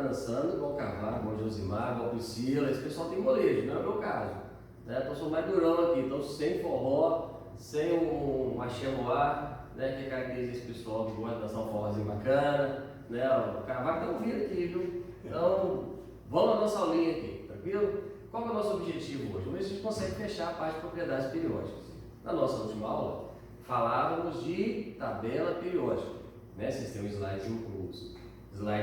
dançando igual Carvalho, igual Josimar, igual Priscila. Esse pessoal tem molejo, não é o meu caso. Né? Então sou mais durão aqui, então sem forró, sem um axé no ar, né? Que caracteriza esse pessoal que gosta de dançar um forrozinho bacana. Né? O Carvalho está ouvindo aqui, viu? Então vamos na nossa aulinha aqui, tranquilo? Qual é o nosso objetivo hoje? Vamos ver se a gente consegue fechar a parte de propriedades periódicas. Na nossa última aula, falávamos de tabela periódica. Né? Vocês têm os slides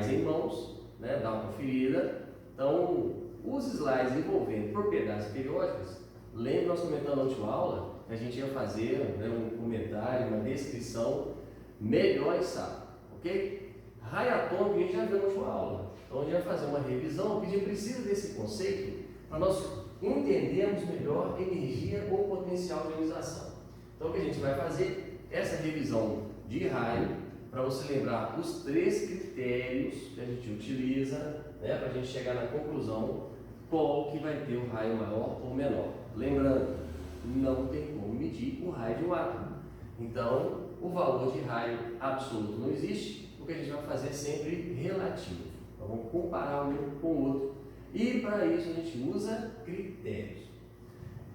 em mãos, né? Dá uma conferida. Então, os slides envolvendo propriedades periódicas, lembra nós comentando na última aula que a gente ia fazer, né, um comentário, uma descrição melhor e sábio, ok? Raio atômico a gente já viu na última aula. Então, a gente vai fazer uma revisão que a gente precisa desse conceito para nós entendermos melhor energia ou potencial de ionização. Então, o que a gente vai fazer? Essa revisão de raio, para você lembrar os 3 critérios que a gente utiliza, né, para a gente chegar na conclusão qual que vai ter o raio maior ou menor. Lembrando, não tem como medir o raio de um átomo. Então, o valor de raio absoluto não existe, o que a gente vai fazer é sempre relativo. Então, vamos comparar um com o outro. E para isso a gente usa critérios.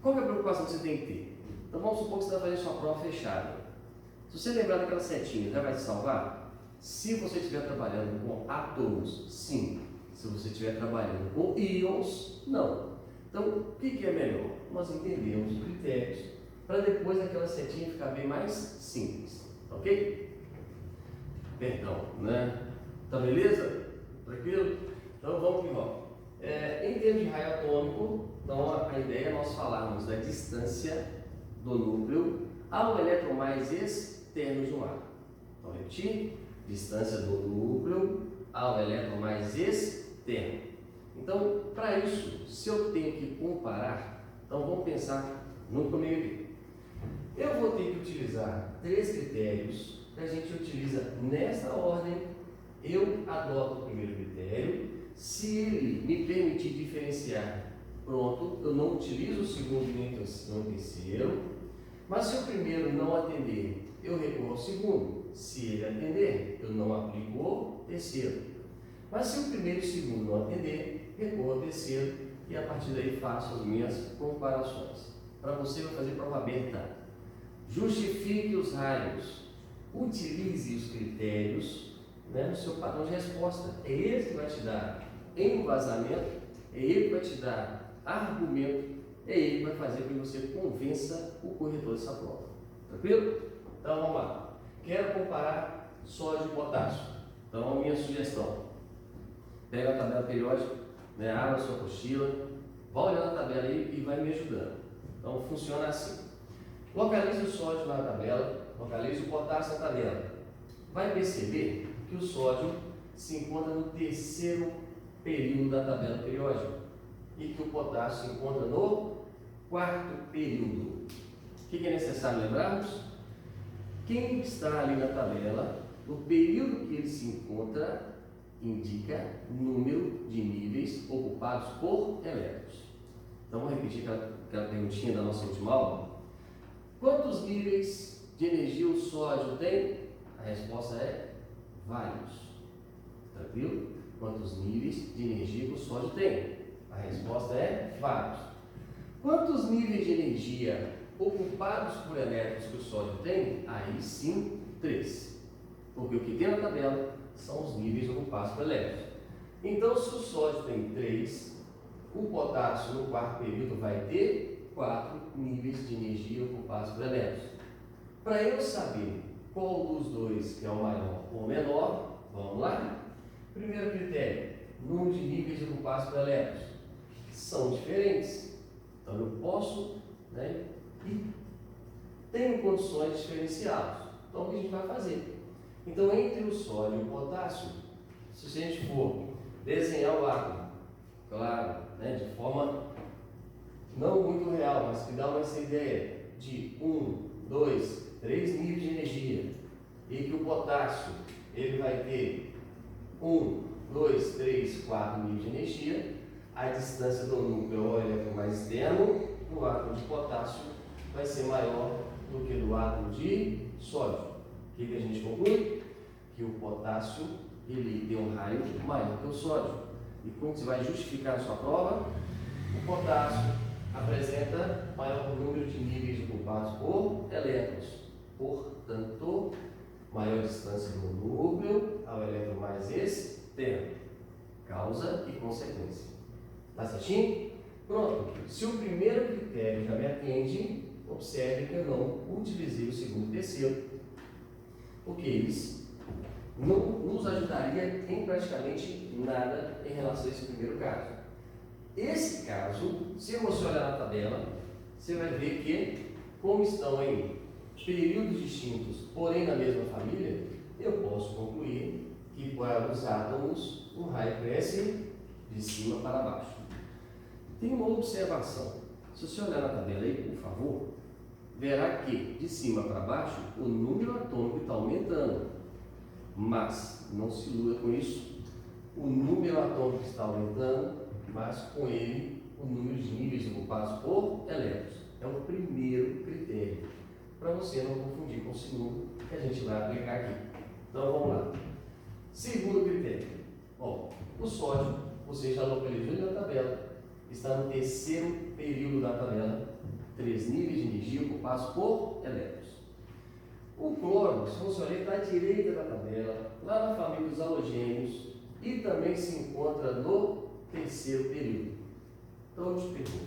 Qual que é a preocupação que você tem que ter? Então vamos supor que você vai fazer sua prova fechada. Se você lembrar daquela setinha, já vai te salvar? Se você estiver trabalhando com átomos, sim. Se você estiver trabalhando com íons, não. Então, o que é melhor? Nós entendemos os critérios para depois aquela setinha ficar bem mais simples. Ok? Perdão, né? Tá beleza? Tranquilo? Então vamos que vamos. Em termos de raio atômico, então a ideia é nós falarmos da distância do núcleo ao elétron mais externo de um átomo. Então, repetir, distância do núcleo ao elétron mais externo. Então, para isso, se eu tenho que comparar, então vamos pensar junto comigo aqui. Eu vou ter que utilizar 3 critérios que a gente utiliza nessa ordem. Eu adoto o primeiro critério. Se ele me permitir diferenciar, pronto, eu não utilizo o segundo nem o terceiro. Mas se o primeiro não atender, eu recorro ao segundo. Se ele atender, eu não aplico o terceiro. Mas se o primeiro e o segundo não atender, recorro ao terceiro e a partir daí faço as minhas comparações. Para você, eu vou fazer prova aberta. Justifique os raios. Utilize os critérios, né, no seu padrão de resposta. É ele que vai te dar embasamento, é ele que vai te dar argumento, é ele que vai fazer com que você convença o corretor dessa prova. Tranquilo? Então vamos lá. Quero comparar sódio e potássio. Então a minha sugestão: pega a tabela periódica, né, abre a sua apostila, vai olhando a tabela aí e vai me ajudando. Então funciona assim: localize o sódio na tabela, localize o potássio na tabela. Vai perceber que o sódio se encontra no terceiro período da tabela periódica e que o potássio se encontra no quarto período. O que é necessário lembrarmos? Quem está ali na tabela, o período que ele se encontra indica o número de níveis ocupados por elétrons. Então vamos repetir aquela perguntinha da nossa última aula. Quantos níveis de energia o sódio tem? A resposta é vários. Tranquilo? Quantos níveis de energia o sódio tem? A resposta é vários. Quantos níveis de energia ocupados por elétrons que o sódio tem? Aí sim, 3. Porque o que tem na tabela são os níveis ocupados por elétrons. Então, se o sódio tem 3, o potássio no quarto período vai ter 4 níveis de energia ocupados por elétrons. Para eu saber qual dos dois que é o maior ou o menor, vamos lá? Primeiro critério: número de níveis ocupados por elétrons. São diferentes. Então eu posso, né, e tenho condições de diferenciá-los. Então o que a gente vai fazer? Então, entre o sódio e o potássio, se a gente for desenhar o átomo, claro, né, de forma não muito real, mas que dá essa ideia de 1, 2, 3 níveis de energia, e que o potássio ele vai ter 1, 2, 3, 4 níveis de energia, a distância do núcleo ao elétron mais externo do átomo de potássio vai ser maior do que do átomo de sódio. O que a gente conclui? Que o potássio ele tem um raio maior que o sódio. E como você vai justificar a sua prova? O potássio apresenta maior número de níveis ocupados por elétrons. Portanto, maior distância do núcleo ao elétron mais externo. Causa e consequência. Tá certinho? Pronto. Se o primeiro critério já me atende, observe que eu não utilizei o segundo e terceiro, porque eles não nos ajudaria em praticamente nada em relação a esse primeiro caso. Esse caso, se você olhar na tabela, você vai ver que, como estão em períodos distintos, porém na mesma família, eu posso concluir que para os átomos o raio cresce de cima para baixo. Tem uma observação. Se você olhar na tabela aí, por favor, verá que de cima para baixo o número atômico está aumentando. Mas não se iluda com isso. O número atômico está aumentando, mas com ele o número de níveis ocupados por elétrons. É o primeiro critério, para você não confundir com o segundo que a gente vai aplicar aqui. Então vamos lá. Segundo critério. Bom, o sódio, você já localizou ele na tabela. Está no terceiro período da tabela, 3 níveis de energia ocupados por elétrons. O cloro, se você olhar, está à direita da tabela, lá na família dos halogênios, e também se encontra no terceiro período. Então eu te pergunto,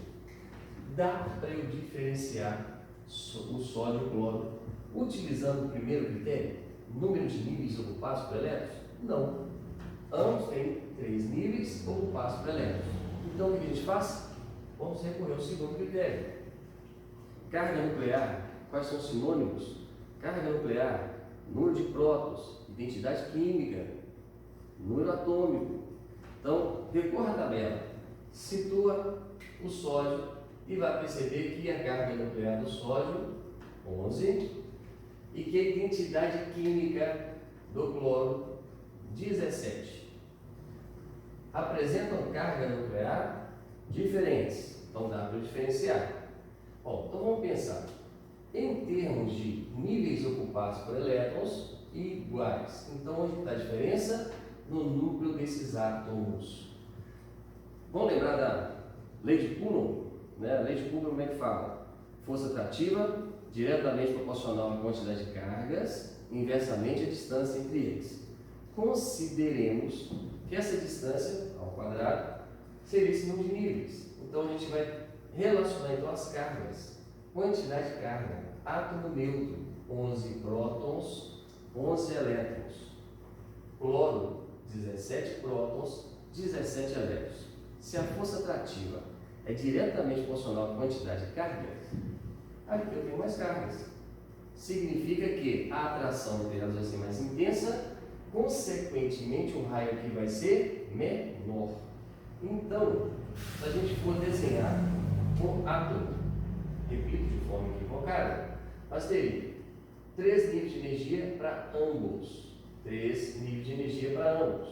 dá para eu diferenciar o sódio e o cloro utilizando o primeiro critério, número de níveis ocupados por elétrons? Não. Ambos têm 3 níveis ocupados por elétrons. Então o que a gente faz? Vamos recorrer ao segundo critério. Carga nuclear, quais são os sinônimos? Carga nuclear, número de prótons, identidade química, número atômico. Então, recorra à tabela, situa o sódio e vai perceber que a carga nuclear do sódio, 11, e que a identidade química do cloro, 17. Apresentam carga nuclear diferentes, então dá para diferenciar. Bom, então vamos pensar. Em termos de níveis ocupados por elétrons iguais. Então, onde está a diferença? No núcleo desses átomos. Vamos lembrar da lei de Coulomb? Né? A lei de Coulomb, como é que fala? Força atrativa diretamente proporcional à quantidade de cargas, inversamente à distância entre eles. Consideremos que essa distância, ao quadrado, seria esse número de níveis. Então, a gente vai relacionar então as cargas. Quantidade de carga, átomo neutro, 11 prótons, 11 elétrons. Cloro, 17 prótons, 17 elétrons. Se a força atrativa é diretamente proporcional à quantidade de cargas, aqui eu tenho mais cargas. Significa que a atração entre elas vai ser mais intensa, consequentemente o raio aqui vai ser menor. Então, se a gente for desenhar o átomo, repito de forma equivocada, nós teríamos 3 níveis de energia para ambos. 3 níveis de energia para ambos.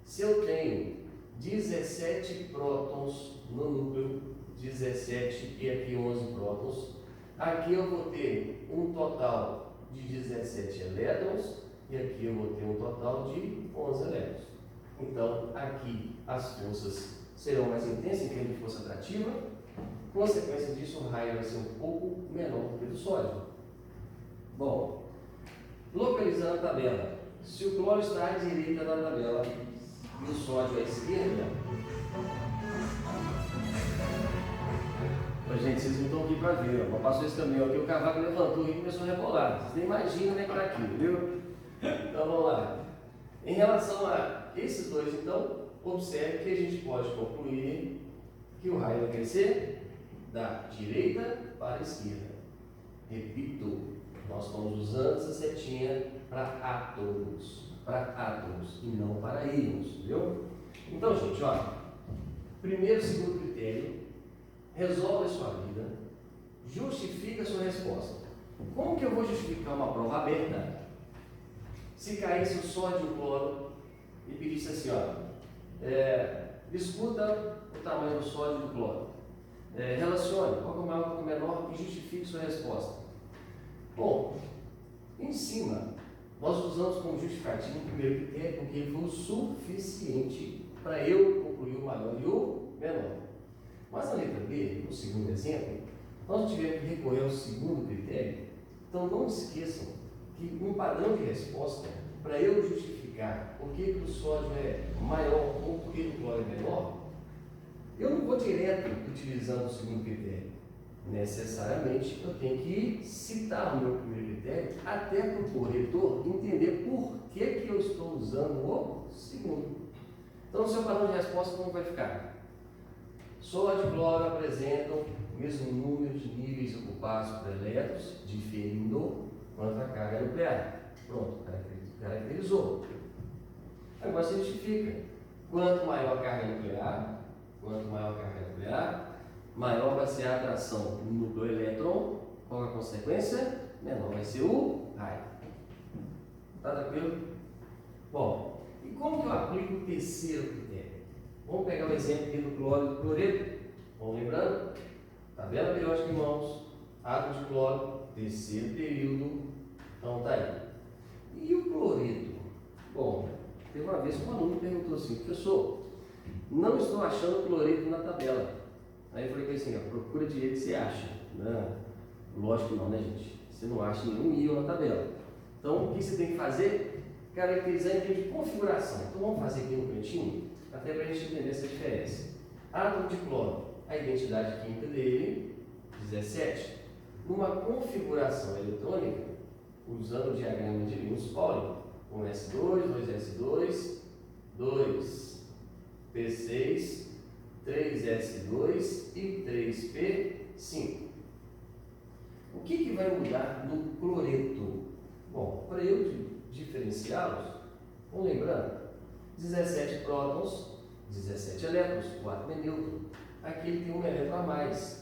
Se eu tenho 17 prótons no núcleo, 17 e aqui 11 prótons, aqui eu vou ter um total de 17 elétrons e aqui eu vou ter um total de 11 elétrons. Então, aqui as forças serão mais intensas em termos de força atrativa. Consequência disso, o raio vai ser um pouco menor do que o do sódio. Bom, localizando a tabela, se o cloro está à direita da tabela e o sódio à esquerda, gente, vocês não estão aqui para ver, ó. Passou esse caminhão aqui, o cavaco levantou e começou a rebolar. Vocês nem imaginam nem para aqui, viu? Então vamos lá. Em relação a esses dois, então, observe que a gente pode concluir que o raio vai crescer da direita para a esquerda. Repito, nós estamos usando essa setinha para átomos e não para íons, viu? Então, gente, ó, primeiro e segundo critério, resolve a sua vida, justifica a sua resposta. Como que eu vou justificar uma prova aberta? Se caísse o sódio e o cloro e pedisse assim, ó, discuta o tamanho do sódio e do cloro, relacione qual é o maior, qual é o menor e justifique sua resposta. Bom, em cima Nós usamos como justificativo o primeiro critério porque ele foi o suficiente para eu concluir o maior e o menor. Mas na letra B, no segundo exemplo, nós tivemos que recorrer ao segundo critério. Então não esqueçam que um padrão de resposta, para eu justificar por que o sódio é maior ou por que o cloro é menor, eu não vou direto utilizando o segundo critério. Necessariamente eu tenho que citar o meu primeiro critério até para o corretor entender por que eu estou usando o segundo. Então, o seu padrão de resposta como vai ficar? Sódio e cloro apresentam o mesmo número de níveis ocupados por elétrons, diferindo quanto à carga nuclear. Pronto, caracterizou. Agora você justifica. Quanto maior a carga nuclear, maior vai ser a atração do núcleo elétron. Qual é a consequência? Menor vai ser o raio. Tá tranquilo? Bom, e como que eu aplico o terceiro critério? Vamos pegar o exemplo aqui do cloro e do cloreto. Vamos lembrando? Tabela periódica em mãos, átomo de cloro, terceiro período. Então tá aí. E o cloreto? Bom, teve uma vez que um aluno perguntou assim: professor, não estou achando cloreto na tabela. Aí eu falei assim: procura direito que você acha. Não, lógico que não, né, gente? Você não acha nenhum íon na tabela. Então, o que você tem que fazer? Caracterizar em termos de configuração. Então, vamos fazer aqui no cantinho, até para a gente entender essa diferença. Átomo de cloro, a identidade química dele, 17. Numa configuração eletrônica, usando o diagrama de Linus-Pauling, com S2, 2S2, 2P6, 3S2 e 3P5. O que vai mudar no cloreto? Bom, para eu diferenciá-los, vamos lembrando, 17 prótons, 17 elétrons, o átomo é neutro. Aqui ele tem um elétron a mais.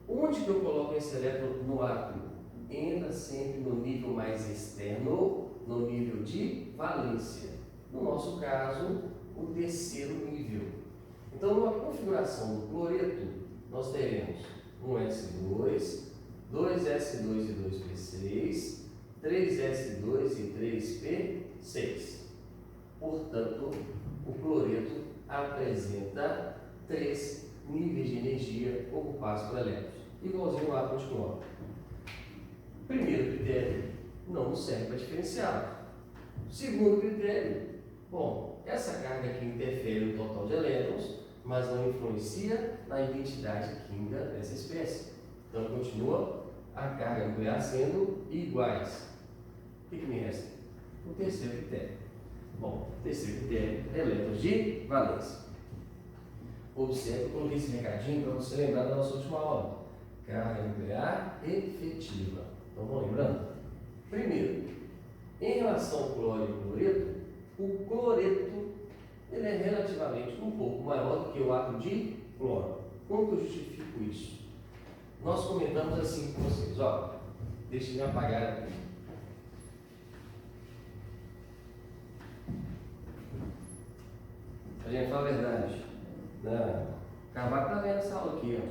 Onde que eu coloco esse elétron no átomo? Entra sempre no nível mais externo, no nível de valência. No nosso caso, o terceiro nível. Então, numa configuração do cloreto, nós teremos um S2, 2S2 e 2P6, 3S2 e 3P6. Portanto, o cloreto apresenta 3 níveis de energia ocupados por elétrons, igualzinho ao átomo de cloro. Primeiro critério, não serve para diferenciá-lo. Segundo critério, bom, essa carga aqui interfere no total de elétrons, mas não influencia na identidade química dessa espécie. Então, continua a carga nuclear sendo iguais. O que me resta? O terceiro critério. Bom, o terceiro critério é elétrons de valência. Observe, eu coloquei esse recadinho para você lembrar da nossa última aula. Carga nuclear efetiva. Então, vamos lembrando? Primeiro, em relação ao cloro e cloreto, o cloreto ele é relativamente um pouco maior do que o átomo de cloro. Como que eu justifico isso? Nós comentamos assim com vocês, ó, deixa eu apagar aqui. A gente fala a verdade. Não. Cavaco está vendo essa aula aqui, ó.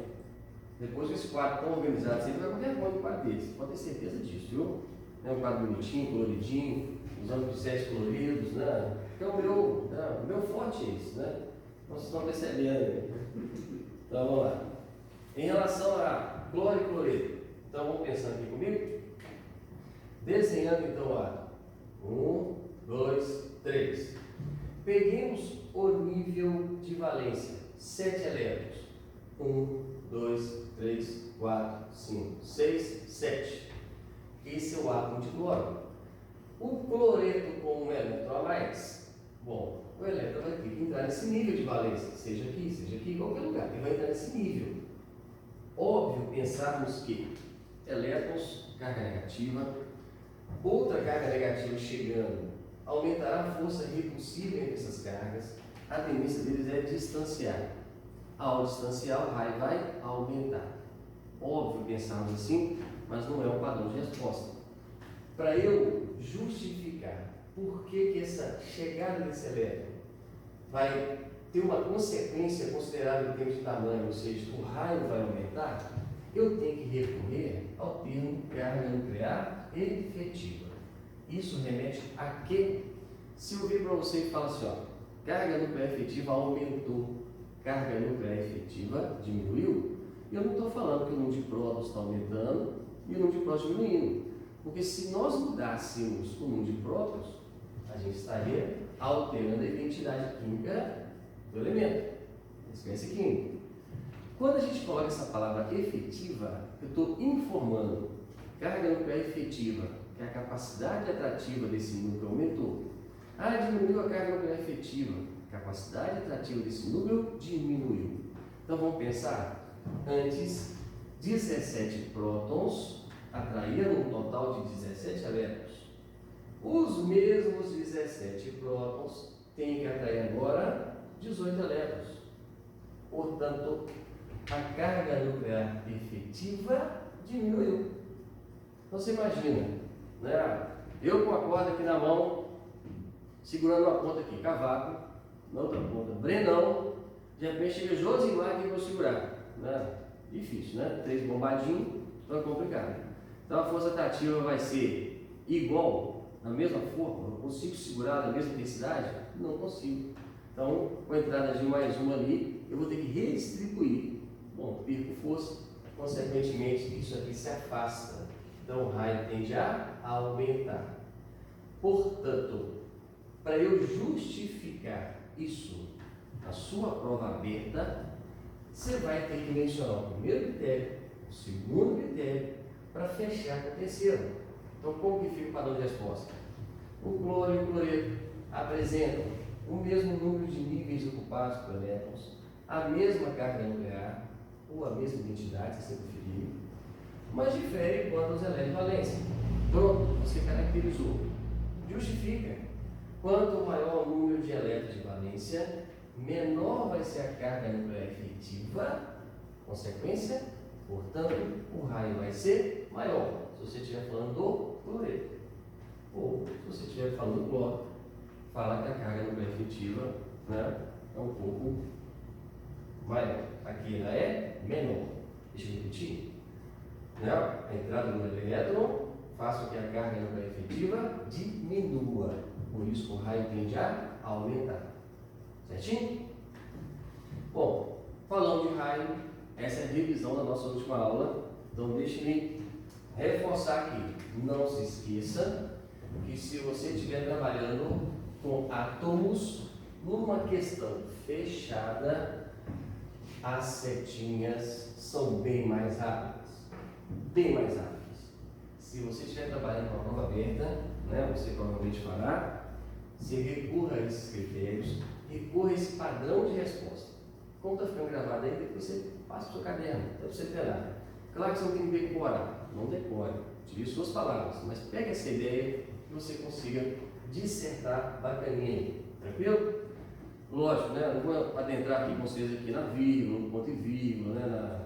Depois que esse quadro tão organizado, você vai com vergonha do quadro desse. Pode ter certeza disso, viu? É um quadro bonitinho, coloridinho, usando pincéis coloridos, né? Então o meu forte é isso, né? Vocês estão percebendo aí. Então vamos lá. Em relação a cloro e cloreto, então vamos pensando aqui comigo? Desenhando então a 1, 2, 3. Peguemos o nível de valência, 7 elétrons. 1, 2, 3, 4, 5, 6, 7. Esse é o átomo de cloro. O cloreto com um elétron a mais, bom, o elétron vai ter que entrar nesse nível de valência, seja aqui, em qualquer lugar, ele vai entrar nesse nível. Óbvio pensarmos que elétrons, carga negativa, outra carga negativa chegando, aumentará a força repulsiva entre essas cargas, a tendência deles é distanciar. Ao distanciar, o raio vai aumentar. Óbvio pensarmos assim, mas não é um padrão de resposta. Para eu justificar por que essa chegada desse elétron vai ter uma consequência considerável em termos de tamanho, ou seja, o raio vai aumentar, eu tenho que recorrer ao termo carga nuclear efetiva. isso remete a quê? Se eu vir para você e falar assim, ó, carga nuclear efetiva aumentou, carga nuclear efetiva diminuiu, eu não estou falando que o número de prótons está aumentando e o número de prótons diminuindo. Porque se nós mudássemos o número de prótons, a gente estaria alterando a identidade química do elemento, a espécie química. Quando a gente coloca essa palavra efetiva, eu estou informando carga nuclear efetiva, que a capacidade atrativa desse núcleo aumentou. Diminuiu a carga nuclear efetiva, a capacidade atrativa desse núcleo diminuiu. Então vamos pensar, antes 17 prótons atraíam um total de 17 elétrons. Os mesmos 17 prótons têm que atrair agora 18 elétrons. Portanto, a carga nuclear efetiva diminuiu. Então você imagina, né? Eu com a corda aqui na mão, segurando uma ponta aqui, cavaco, na outra ponta, Brenão, de repente chega Josimar que eu vou segurar. Né? Difícil, né? 3 bombadinhos, então é complicado. Então a força atrativa vai ser igual, na mesma forma, eu consigo segurar na mesma intensidade? Não consigo. Então, com a entrada de mais uma ali, eu vou ter que redistribuir. Bom, perco força, consequentemente isso aqui se afasta. Então o raio tende a aumentar. Portanto, para eu justificar isso na sua prova aberta, você vai ter que mencionar o primeiro critério, o segundo critério, para fechar com o terceiro. Então, como que fica o padrão de resposta? O cloro e o cloreto apresentam o mesmo número de níveis ocupados por elétrons, a mesma carga nuclear, ou a mesma identidade, se você preferir, mas difere quanto aos elétrons de valência. Pronto, você caracterizou. Justifica. Quanto maior o número de elétrons de valência, menor vai ser a carga nuclear efetiva, consequência, portanto, o raio vai ser maior, se você estiver falando do cloreto. Ou, se você estiver falando do cloro, fala que a carga nuclear efetiva, né, é um pouco maior. Aqui ela é menor. Deixa eu repetir. Né? A entrada do elétron faz com que a carga nuclear efetiva diminua. Por isso o raio tende a aumentar. Certinho? Bom, falando de raio, essa é a revisão da nossa última aula. Então deixe-me reforçar aqui. Não se esqueça que se você estiver trabalhando com átomos numa questão fechada, as setinhas são bem mais rápidas. Bem mais rápidas. Se você estiver trabalhando com a prova aberta, né, você provavelmente fará, você recorra a esses critérios, recorra a esse padrão de resposta. Como está ficando gravado aí, depois você passa para o seu caderno, para você treinar. Claro que você não tem que decorar, não decore, tire suas palavras, mas pegue essa ideia que você consiga dissertar bacaninha. Tranquilo? Lógico, né? Não vou adentrar aqui com vocês aqui na vírgula, no ponto e vírgula, né? Na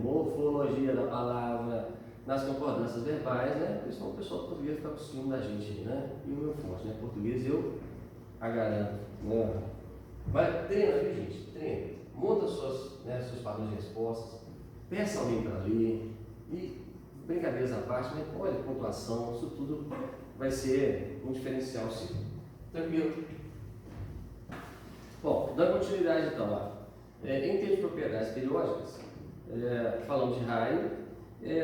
morfologia da palavra, nas concordâncias verbais, né? Porque senão o pessoal do português fica com ciúme da gente, né? E o meu forte, né? Português eu garanto, né? Mas treina, viu, gente? Treina. Monta seus padrões de respostas, peça alguém para ler e, brincadeiras à parte, né? Olha a pontuação, isso tudo vai ser um diferencial seu. Tranquilo? Bom, dando continuidade então lá. Em termos de propriedades periódicas, falamos de raio.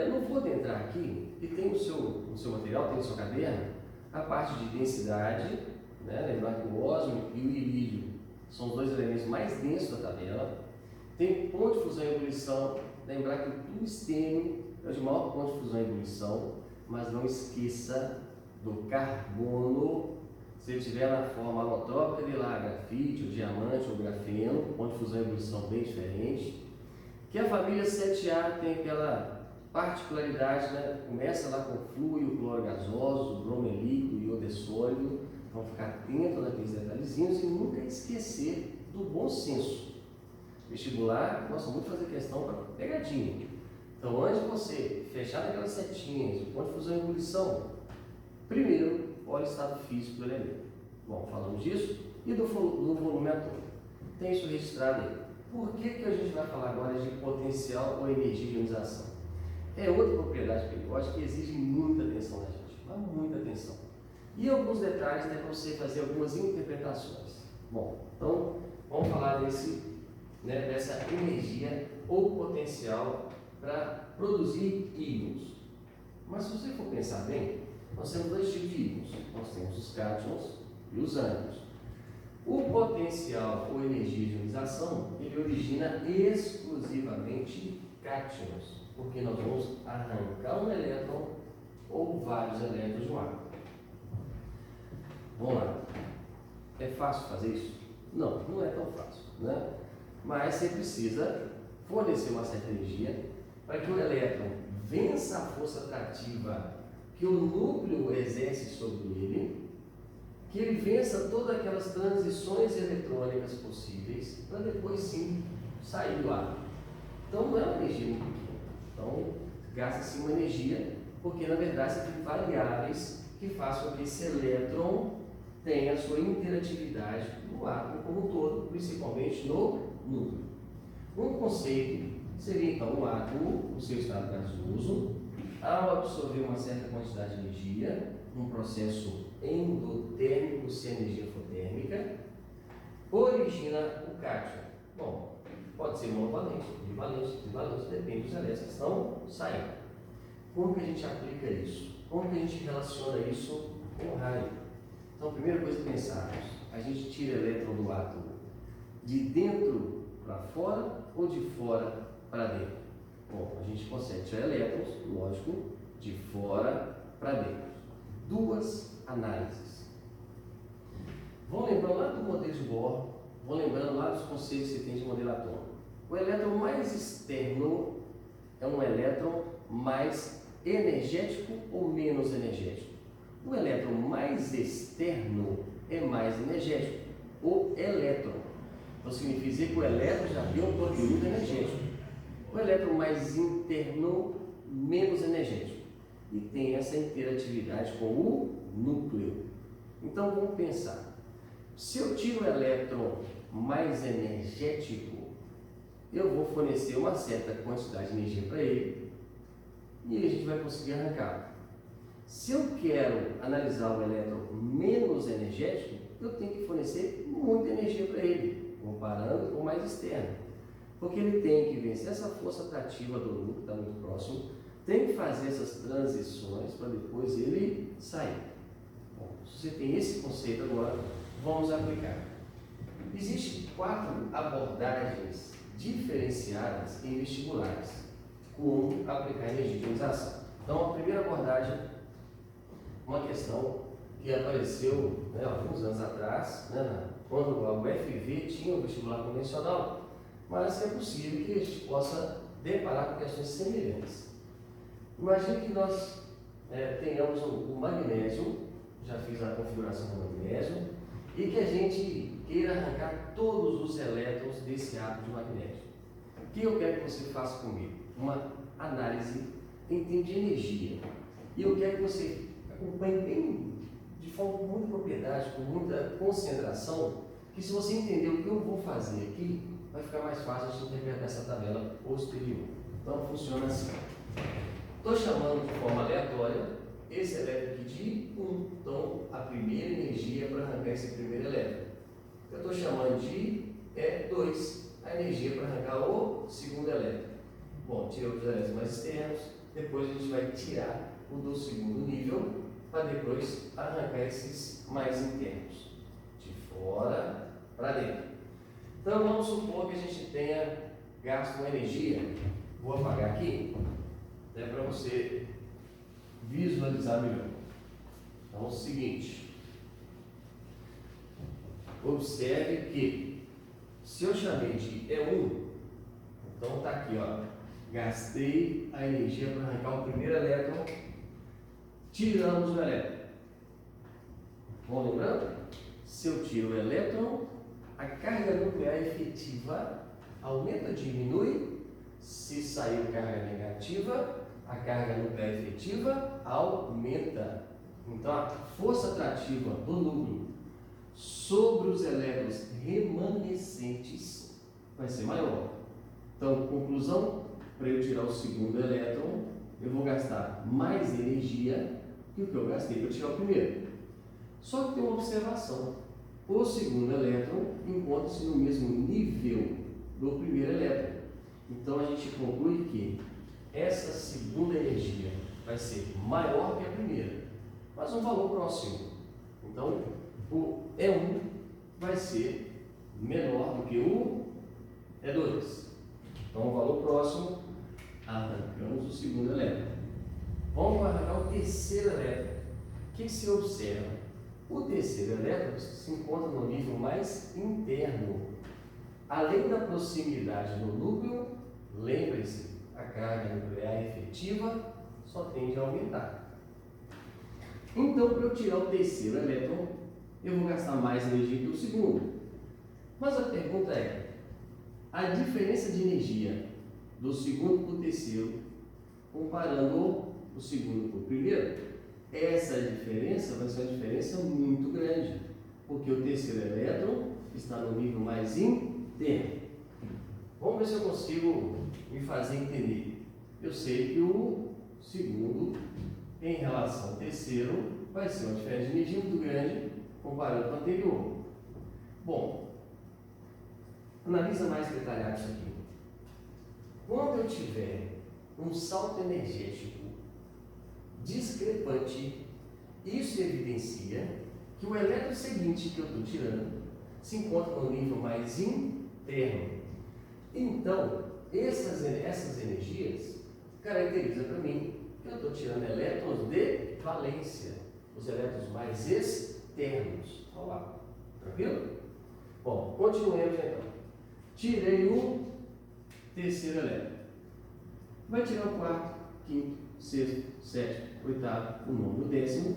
Não vou adentrar aqui, e tem no seu material, tem no seu caderno, a parte de densidade, né? Lembrar que o ósmio e o irídio são os dois elementos mais densos da tabela. Tem ponto de fusão e ebulição, lembrar que o tungstênio é o de maior ponto de fusão e ebulição, mas não esqueça do carbono. Se ele estiver na forma alotrópica de lá, grafite, ou diamante, ou grafeno, ponto de fusão e ebulição bem diferente. Que a família 7A tem aquela particularidade, né? Começa lá com fluio, cloro gasoso, bromo líquido, iodo é sólido. Então ficar atento naqueles detalhezinhos e nunca esquecer do bom senso. Vestibular gosta muito de fazer questão para pegadinha. Então antes de você fechar naquelas setinhas, o ponto de fusão e ebulição, primeiro olha o estado físico do elemento. Bom, falamos disso e do volume atômico. Tem isso registrado aí. Por que a gente vai falar agora de potencial ou energia de ionização? É outra propriedade periódica que exige muita atenção da gente. mas muita atenção. E alguns detalhes, né, para você fazer algumas interpretações. Bom, então vamos falar dessa energia ou potencial para produzir íons. Mas se você for pensar bem, nós temos dois tipos de íons. Nós temos os cátions e os ânions. O potencial ou energia de ionização, ele origina exclusivamente cátions, porque nós vamos arrancar um elétron ou vários elétrons de um átomo. Vamos lá. É fácil fazer isso? Não, não é tão fácil, né? Mas você precisa fornecer uma certa energia para que o elétron vença a força atrativa que o núcleo exerce sobre ele, que ele vença todas aquelas transições eletrônicas possíveis, para depois sim sair do átomo. Então não é uma energia muito pequena. Então gasta-se uma energia, porque na verdade você tem variáveis que façam com que esse elétron tenha a sua interatividade no átomo como um todo, principalmente no núcleo. Um conceito seria então o átomo, o seu estado gasoso, ao absorver uma certa quantidade de energia, um processo endotérmico sem energia fotérmica, origina o cátion. Bom, pode ser monovalente, bivalente, trivalente, depende dos elétrons que estão saindo. Como que a gente aplica isso? Como que a gente relaciona isso com o raio? Então, a primeira coisa que pensarmos, a gente tira elétron do átomo de dentro para fora ou de fora para dentro? Bom, a gente consegue tirar elétrons, lógico, de fora para dentro. Duas análises. Vão lembrando lá do modelo de Bohr, vão lembrando lá dos conceitos que você tem de modelo atômico. O elétron mais externo é um elétron mais energético ou menos energético? O elétron mais externo é mais energético, o elétron. Então significa dizer que o elétron já tem um conteúdo energético. O elétron mais interno, menos energético. E tem essa interatividade com o núcleo. Então vamos pensar. Se eu tiro o elétron mais energético, eu vou fornecer uma certa quantidade de energia para ele e a gente vai conseguir arrancar. Se eu quero analisar o elétron menos energético, eu tenho que fornecer muita energia para ele, comparando com o mais externo. Porque ele tem que vencer essa força atrativa do núcleo, que está muito próximo, tem que fazer essas transições para depois ele sair. Bom, se você tem esse conceito agora, vamos aplicar. Existem 4 abordagens diferenciadas em vestibulares como aplicar energia de ionização. Então, a primeira abordagem, uma questão que apareceu alguns anos atrás, quando a UFV tinha um vestibular convencional, mas é possível que a gente possa deparar com questões semelhantes. Imagine que nós tenhamos o magnésio, já fiz a configuração do magnésio, e que a gente queira arrancar todos os elétrons desse átomo de magnésio. O que eu quero que você faça comigo? Uma análise em termos de energia. E eu quero que você acompanhe bem, de forma com muita propriedade, com muita concentração, que se você entender o que eu vou fazer aqui, vai ficar mais fácil a gente interpretar essa tabela posterior. Então funciona assim. Estou chamando de forma aleatória esse elétron aqui de 1. Então a primeira energia para arrancar esse primeiro elétron. Eu estou chamando de 2, a energia para arrancar o segundo elétron. Bom, tirei os elétrons mais externos, depois a gente vai tirar o do segundo nível, para depois arrancar esses mais internos, de fora para dentro. Então vamos supor que a gente tenha gasto uma energia, vou apagar aqui, para você visualizar melhor. Então é o seguinte, observe que se eu chamei de E1, então está aqui, gastei a energia para arrancar o primeiro elétron, tiramos o elétron. Vão lembrando? Se eu tiro o elétron, a carga nuclear efetiva aumenta ou diminui? Se sair carga negativa, a carga nuclear efetiva aumenta. Então a força atrativa do núcleo sobre os elétrons remanescentes vai ser maior. Então, conclusão, para eu tirar o segundo elétron, eu vou gastar mais energia que o que eu gastei para tirar o primeiro. Só que tem uma observação. O segundo elétron encontra-se no mesmo nível do primeiro elétron. Então a gente conclui que essa segunda energia vai ser maior que a primeira, mas um valor próximo. Então o E1 vai ser menor do que o E2. Então o valor próximo, arrancamos o segundo elétron. Vamos arrancar o terceiro elétron. O que se observa? O terceiro elétron se encontra no nível mais interno. Além da proximidade no núcleo, lembre-se, a carga nuclear efetiva só tende a aumentar. Então, para eu tirar o terceiro elétron, eu vou gastar mais energia que o segundo. Mas a pergunta é, a diferença de energia do segundo para o terceiro, comparando o segundo com o primeiro, essa diferença vai ser uma diferença muito grande, porque o terceiro elétron está no nível mais interno. Vamos ver se eu consigo me fazer entender. Eu sei que o segundo, em relação ao terceiro, vai ser uma diferença de energia muito grande comparando com o anterior. Bom, analisa mais detalhado isso aqui. Quando eu tiver um salto energético discrepante, isso evidencia que o elétron seguinte que eu estou tirando se encontra no nível mais interno. Então, essas energias caracterizam para mim que eu estou tirando elétrons de valência, os elétrons mais externos. Olha lá, tranquilo? Bom, continuemos então. Tirei o terceiro elétron. Vai tirar o quarto, quinto, sexto, sétimo, oitavo, o nono e o décimo.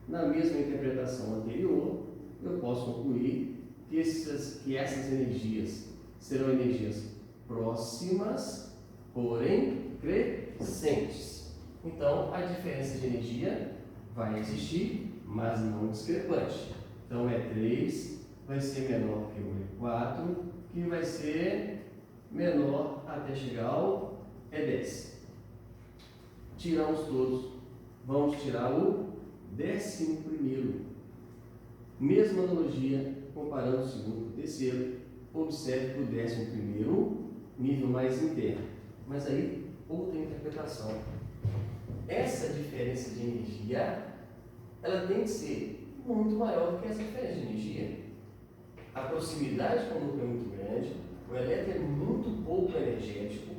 Na mesma interpretação anterior, eu posso concluir que essas energias serão energias próximas, porém crescentes. Então, a diferença de energia vai existir, mas não discrepante. Então, E3 vai ser menor que o E4, que vai ser menor até chegar ao E10. Tiramos todos, vamos tirar o 11º. Mesma analogia, comparando o segundo com o terceiro, observe que o 11º, nível mais interno. Mas aí, outra interpretação. Essa diferença de energia, ela tem que ser muito maior do que essa diferença de energia. A proximidade com o núcleo é muito grande, o elétron é muito pouco energético,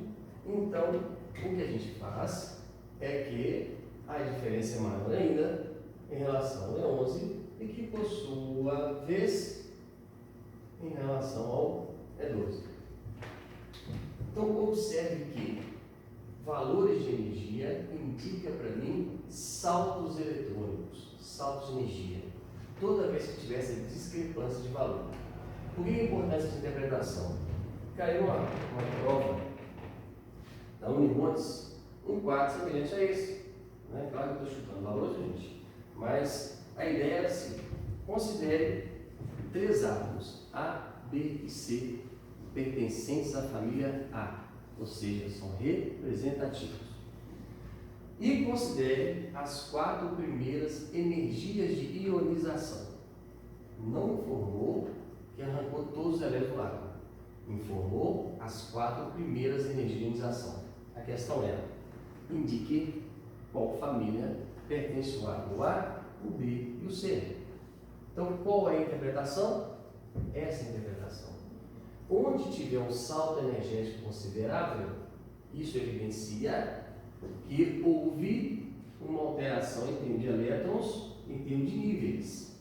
então o que a gente faz é que a diferença é maior ainda em relação ao E11 e que, por sua vez, em relação ao E12. Então, observe que valores de energia indica para mim saltos eletrônicos, saltos de energia, toda vez que tiver essa discrepância de valor. Por que é importante essa interpretação? Caiu uma prova da Unimontes, um quadro semelhante a esse. Né? Claro que eu estou chutando valores, gente, mas a ideia é assim: considere 3 átomos, A, B e C, pertencentes à família A, ou seja, são representativos. E considere as 4 primeiras energias de ionização. Não informou que arrancou todos os elétrons do átomo. Informou as 4 primeiras energias de ionização. A questão é, indique qual família pertence o átomo A, o B e o C. Então, qual é a interpretação? Essa interpretação. Onde tiver um salto energético considerável, isso evidencia que houve uma alteração em termos de elétrons, em termos de níveis.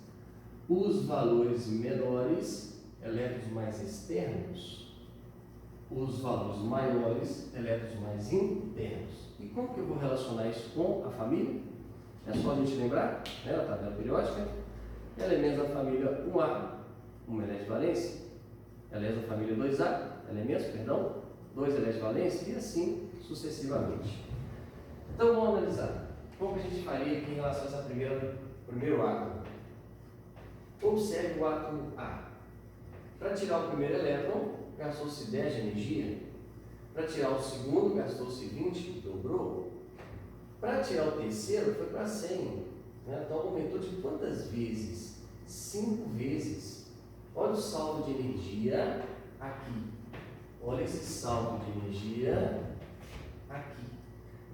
Os valores menores, elétrons mais externos, os valores maiores, elétrons mais internos. E como que eu vou relacionar isso com a família? É só a gente lembrar, né, da tabela periódica, elementos da família 1A, uma elétron de valência, elementos da família 2A, elementos, 2 elétrons de valência, e assim sucessivamente. Então vamos analisar. Como que a gente faria aqui em relação a essa primeiro átomo? Observe o átomo A. Para tirar o primeiro elétron, gastou-se 10 de energia. Para tirar o segundo, gastou-se 20, dobrou. Para tirar o terceiro, foi para 100. né? Então aumentou de quantas vezes? 5 vezes. Olha o saldo de energia aqui. Olha esse saldo de energia aqui.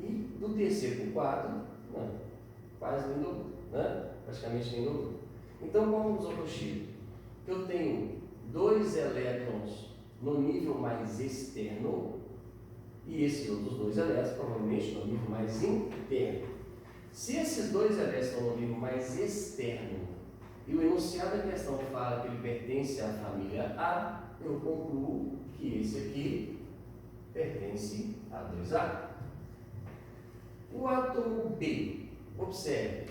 E do terceiro para o 4, quase nem dobrou, né? Praticamente nem dobrou. Então, qual conclusão que eu chego? Que eu tenho 2 elétrons no nível mais externo e esses outros 2 elétrons provavelmente no nível mais interno. Se esses 2 elétrons estão no nível mais externo e o enunciado da questão fala que ele pertence à família A, eu concluo que esse aqui pertence a 2A. O átomo B, observe,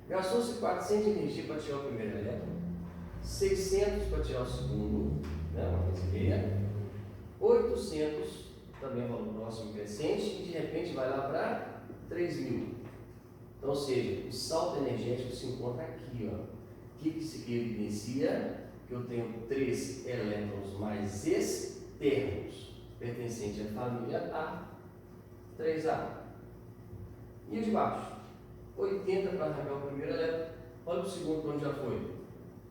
gastou-se 400 de energia para tirar o primeiro elétron, 600 para tirar o segundo, né, uma vez e meia, 800, também é um valor próximo crescente, e de repente vai lá para 3.000. Então, ou seja, o salto energético se encontra aqui. Ó. O que isso aqui evidencia? Que eu tenho 3 elétrons mais externos, pertencentes à família A, 3A. E o de baixo? 80 para arrancar o primeiro elétron. Olha o segundo para onde já foi.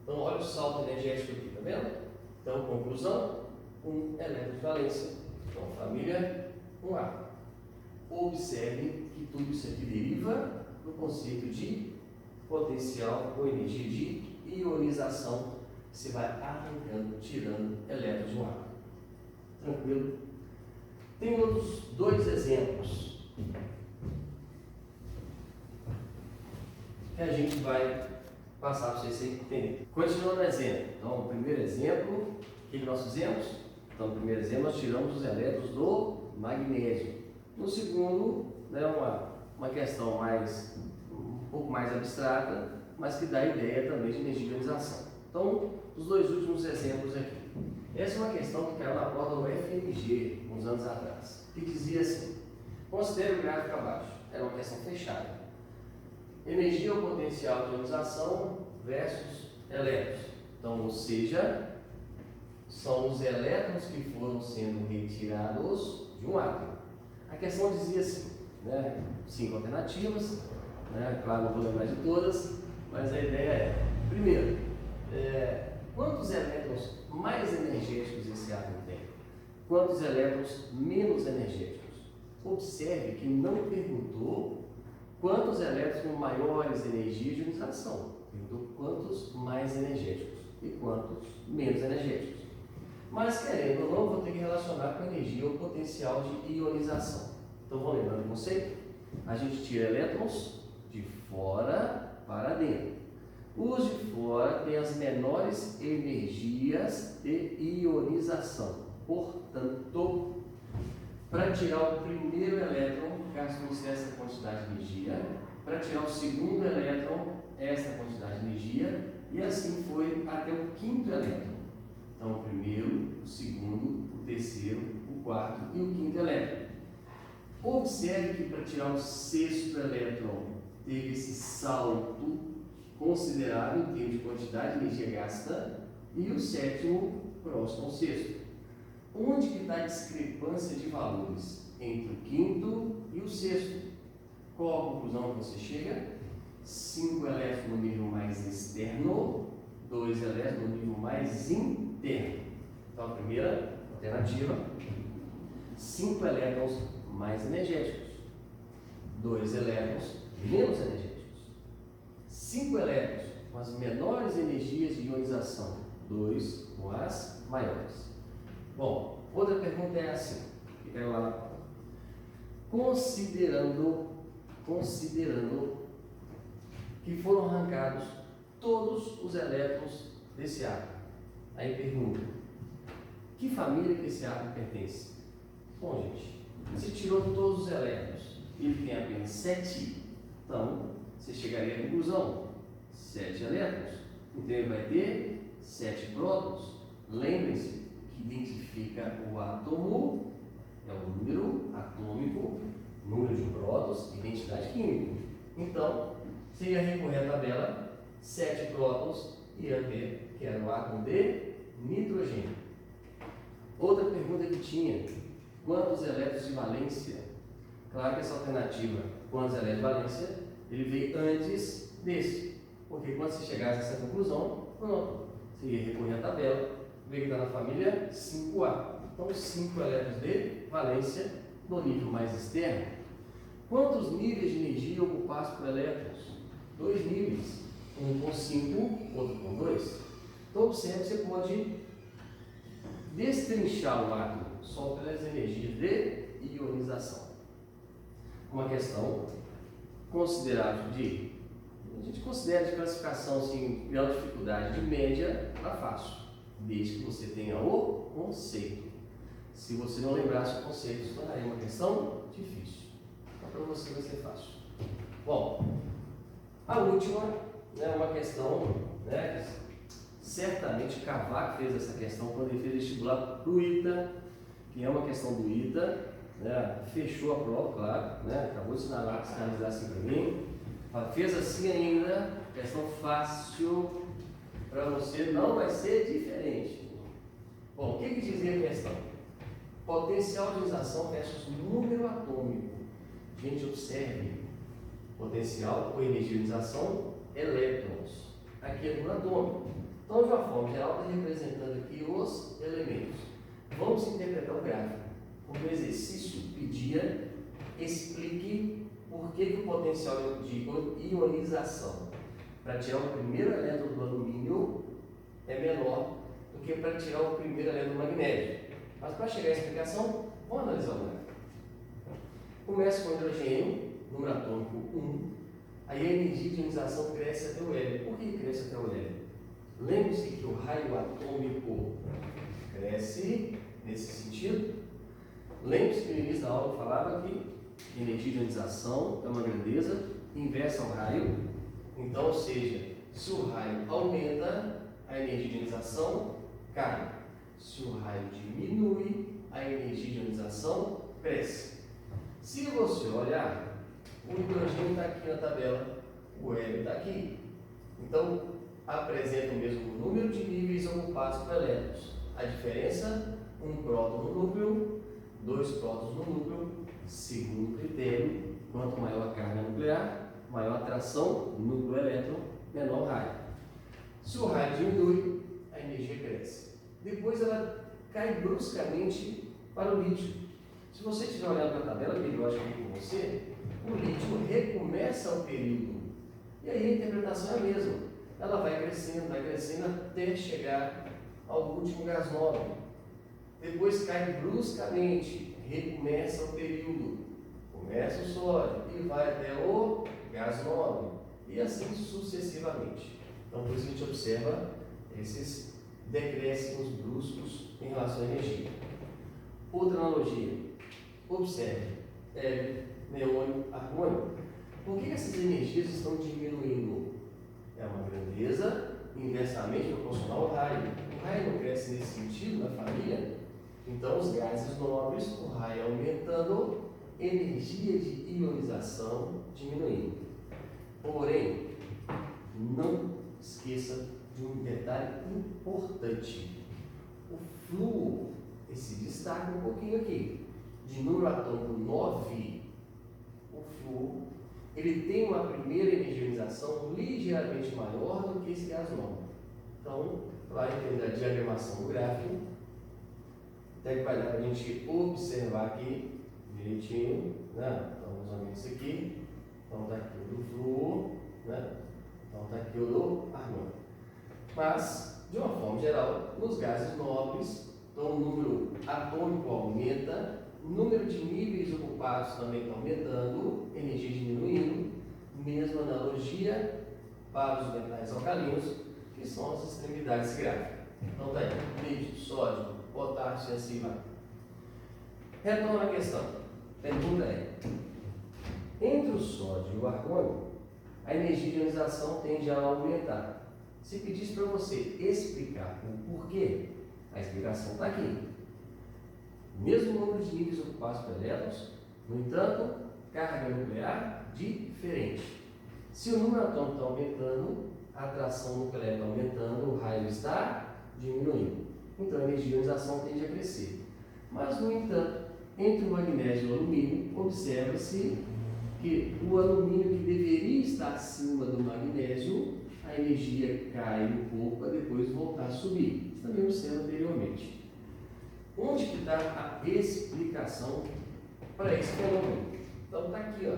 Então, olha o salto energético aqui, tá vendo? Então, conclusão, 1 elétron de valência. Então, família 1A. Observe que tudo isso aqui deriva do conceito de potencial ou energia de ionização. Você vai arrancando, tirando elétrons de um átomo. Tranquilo? Tem outros 2 exemplos que a gente vai passar para vocês entenderem. Continuando o exemplo. Então, o primeiro exemplo, o que nós fizemos? Então, no primeiro exemplo, nós tiramos os elétrons do magnésio. No segundo, né, uma questão um pouco mais abstrata, mas que dá a ideia também de energia de ionização. Então, os 2 últimos exemplos aqui. Essa é uma questão que caiu na prova do FMG, uns anos atrás, que dizia assim: considere o gráfico abaixo. Era uma questão fechada. Energia ou potencial de ionização versus elétrons. Então, ou seja, são os elétrons que foram sendo retirados de um átomo. A questão dizia assim, né, 5 alternativas, né, claro, não vou lembrar de todas, mas a ideia é, primeiro, quantos elétrons mais energéticos esse átomo tem? Quantos elétrons menos energéticos? Observe que não perguntou quantos elétrons com maiores energias de ionização, perguntou quantos mais energéticos e quantos menos energéticos. Mas, querendo ou não, vou ter que relacionar com a energia ou potencial de ionização. Então, vamos lembrando o conceito? A gente tira elétrons de fora para dentro. Os de fora têm as menores energias de ionização. Portanto, para tirar o primeiro elétron, gastou-se essa quantidade de energia. Para tirar o segundo elétron, essa quantidade de energia. E assim foi até o 5º elétron. Então, o primeiro, o segundo, o terceiro, o 4º e o 5º elétron. Observe que para tirar o 6º elétron, teve esse salto considerável em termos de quantidade de energia gasta, e o 7º próximo ao 6º. Onde que está a discrepância de valores entre o 5º e o 6º? Qual a conclusão que você chega? 5 elétrons no nível mais externo, 2 elétrons no nível mais interno. Então, a primeira alternativa, 5 elétrons mais energéticos, 2 elétrons menos energéticos. 5 elétrons com as menores energias de ionização, 2 com as maiores. Bom, outra pergunta é assim, que caiu lá na prova. Considerando que foram arrancados todos os elétrons desse átomo. Aí pergunta, que família que esse átomo pertence? Bom, gente, se tirou todos os elétrons e ele tem apenas 7, então você chegaria à conclusão, 7 elétrons. Então ele vai ter 7 prótons. Lembrem-se que identifica o átomo, é o número atômico, número de prótons, identidade química. Então, você ia recorrer à tabela, 7 prótons, e ia ver que era o átomo de nitrogênio. Outra pergunta que tinha, quantos elétrons de valência? Claro que essa alternativa, quantos elétrons de valência, ele veio antes desse. Porque quando você chegasse a essa conclusão, pronto, você ia recorrer à tabela, ver que está na família 5A. Então, 5 elétrons de valência no nível mais externo. Quantos níveis de energia ocupados por elétrons? 2 níveis, um com 5, outro com 2. Então, observe que você pode destrinchar o átomo só pelas energias de ionização. Uma questão considerável a gente considera de classificação assim, grau de dificuldade de média para fácil, desde que você tenha o conceito. Se você não lembrasse o conceito, se tornaria uma questão difícil. Então, para você vai ser fácil. Bom, a última é uma questão, né, certamente Cavaco fez essa questão quando ele fez vestibular para o ITA, que é uma questão do ITA, né, fechou a prova, claro, né, acabou de sinalizar assim para mim, mas fez assim ainda, questão fácil, para você não vai ser diferente. Bom, o que dizia a questão? Potencial de ionização versus número atômico. Gente, observe, potencial ou energia de ionização, elétrons. Aqui é número atômico. Então, de uma forma geral, está representando aqui os elementos. Vamos interpretar o gráfico. Porque o exercício pedia, explique por que o potencial de ionização para tirar o primeiro elétron do alumínio é menor do que para tirar o primeiro elétron do magnésio. Mas para chegar à explicação, vamos analisar o gráfico. Começa com o hidrogênio, número atômico 1, aí a energia de ionização cresce até o hélio. Por que cresce até o hélio? Lembre-se que o raio atômico cresce nesse sentido. Lembre-se que no início da aula eu falava que energia de ionização é uma grandeza inversa ao raio. Então, ou seja, se o raio aumenta, a energia de ionização cai. Se o raio diminui, a energia de ionização cresce. Se você olhar, o hidrogênio está aqui na tabela, o hélio está aqui. Então, apresenta o mesmo número de níveis ocupados por elétrons. A diferença, um próton no núcleo, 2 prótons no núcleo. Segundo critério, quanto maior a carga nuclear, maior a atração, núcleo-elétron, menor o raio. Se o raio diminui, a energia cresce. Depois ela cai bruscamente para o lítio. Se você estiver olhando para a tabela periódica aqui com você, o lítio recomeça o período. E aí a interpretação é a mesma. Ela vai crescendo até chegar ao último gás nobre. Depois cai bruscamente, recomeça o período. Começa o sódio e vai até o gás nobre. E assim sucessivamente. Então, por isso a gente observa esses decréscimos bruscos em relação à energia. Outra analogia. Observe. Hélio, neônio, argônio. Por que essas energias estão diminuindo? É uma grandeza inversamente proporcional ao raio. O raio não cresce nesse sentido na família. Então, os gases nobres, o raio aumentando, energia de ionização diminuindo. Porém, não esqueça de um detalhe importante. O flúor, esse destaca um pouquinho aqui, de número atômico 9, o flúor, ele tem uma primeira energia de ionização ligeiramente maior do que esse gás nobre. Então, vai entender a diagramação do gráfico, até que vai dar para a gente observar aqui direitinho, né? Então, mais ou menos isso aqui. Então, está aqui o do flúor, né? Então, está aqui o do argônio. Mas, de uma forma geral, nos gases nobres, então o número atômico aumenta, o número de níveis ocupados também está aumentando, energia diminuindo, mesma analogia para os metais alcalinos, que são as extremidades desse gráfico. Então, está aí, lítio, sódio, potássio e assim vai. Retorno à questão. Pergunta é: entre o sódio e o argônio, a energia de ionização tende a aumentar. Se pedisse para você explicar o porquê, a explicação está aqui. Mesmo número de níveis ocupados por elétrons, no entanto, carga nuclear diferente. Se o número atômico está aumentando, a atração nuclear está aumentando, o raio está diminuindo. Então a energia de ionização tende a crescer. Mas, no entanto, entre o magnésio e o alumínio, observa-se que o alumínio que deveria estar acima do magnésio, a energia cai um pouco para depois voltar a subir. Isso também observa anteriormente. Onde que está a explicação para esse fenômeno? Então está aqui, ó.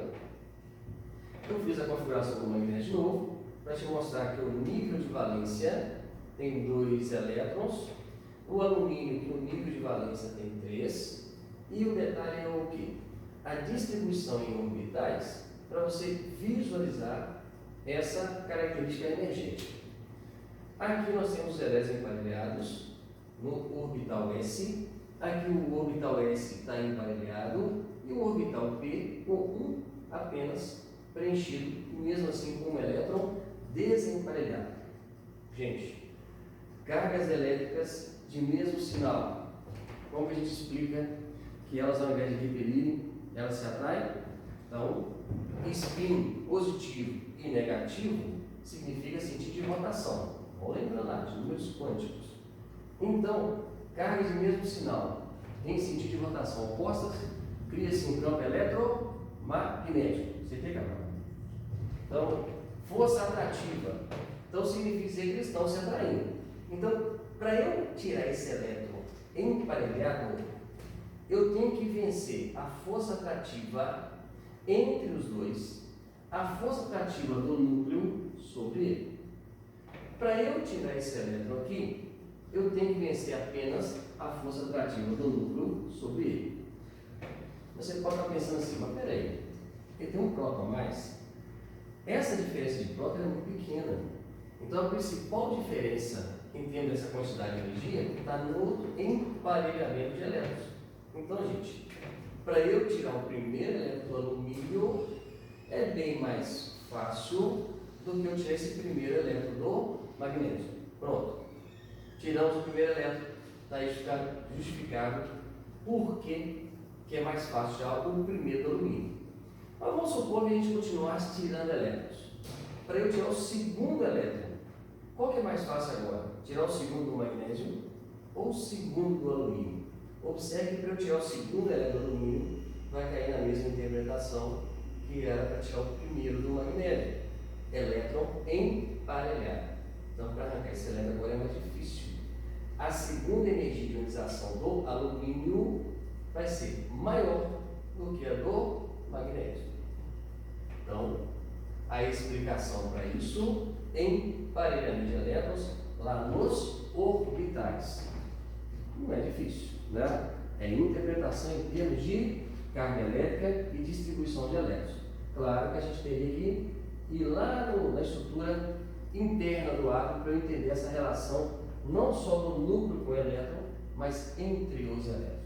Eu fiz a configuração do magnésio de novo para te mostrar que o nível de valência tem 2 elétrons, o alumínio que o nível de valência tem 3, e o detalhe é o quê? A distribuição em orbitais para você visualizar essa característica energética. Aqui nós temos os elétrons emparelhados no orbital S, aqui o orbital S está emparelhado e o orbital P com um apenas preenchido, e mesmo assim com um elétron desemparelhado. Gente, cargas elétricas de mesmo sinal, como que a gente explica que elas, ao invés de repelirem, elas se atraem? Então, spin positivo e negativo significa sentido de rotação. Vamos lembrar lá, de números quânticos. Então, cargas de mesmo sinal em sentido de rotação opostas, cria-se um campo eletromagnético. Você tem campo? Então, força atrativa. Então, significa dizer que eles estão se atraindo. Então, para eu tirar esse elétron emparelhado, eu tenho que vencer a força atrativa entre os dois, a força atrativa do núcleo sobre ele. Para eu tirar esse elétron aqui, eu tenho que vencer apenas a força atrativa do núcleo sobre ele. Você pode estar pensando assim, mas peraí, ele tem um próton a mais? Essa diferença de próton é muito pequena. Então a principal diferença em termos dessa quantidade de energia está no emparelhamento de elétrons. Então, gente, para eu tirar o primeiro elétron do alumínio, é bem mais fácil do que eu tirar esse primeiro elétron do magnésio. Pronto. Tiramos o primeiro elétron, está aí justificado por que é mais fácil tirar o primeiro do alumínio. Mas vamos supor que a gente continuasse tirando elétrons. Para eu tirar o segundo elétron, qual que é mais fácil agora? Tirar o segundo do magnésio ou o segundo do alumínio? Observe que para eu tirar o segundo elétron do alumínio, vai cair na mesma interpretação que era para tirar o primeiro do magnésio. Elétron emparelhado. Então, para arrancar esse elétron agora é mais difícil. A segunda energia de ionização do alumínio vai ser maior do que a do magnésio. Então, a explicação para isso, emparelhamento de elétrons lá nos orbitais. Não é difícil, né? É interpretação em termos de carga elétrica e distribuição de elétrons. Claro que a gente teria que ir lá na estrutura interna do átomo para eu entender essa relação, não só do núcleo com o elétron, mas entre os elétrons.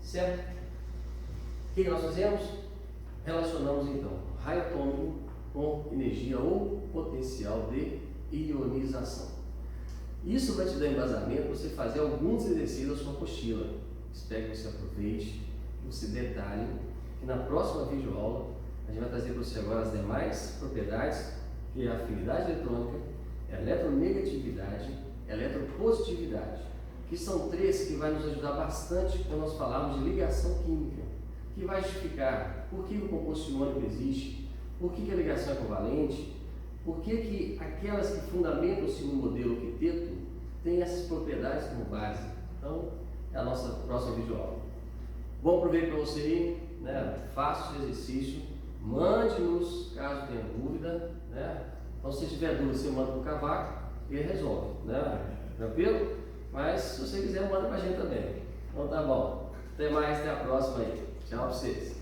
Certo? O que nós fazemos? Relacionamos então raio atômico com energia ou potencial de ionização. Isso vai te dar embasamento para você fazer alguns exercícios da sua apostila. Espero que você aproveite, que você detalhe, que na próxima videoaula a gente vai trazer para você agora as demais propriedades, que é a afinidade eletrônica, a eletronegatividade, a eletropositividade, que são 3 que vai nos ajudar bastante quando nós falarmos de ligação química, que vai justificar por que o composto iônico existe, por que a ligação é covalente, por que aquelas que fundamentam-se no modelo quinteto têm essas propriedades como base. Então, é a nossa próxima videoaula. Bom proveito para você aí, né? Faça o exercício, mande-nos caso tenha dúvida, né? Então, se tiver dúvida, você manda para o Cavaco e ele resolve, né? Tranquilo? Mas se você quiser, manda para a gente também. Então tá bom. Até mais, até a próxima aí. Tchau para vocês.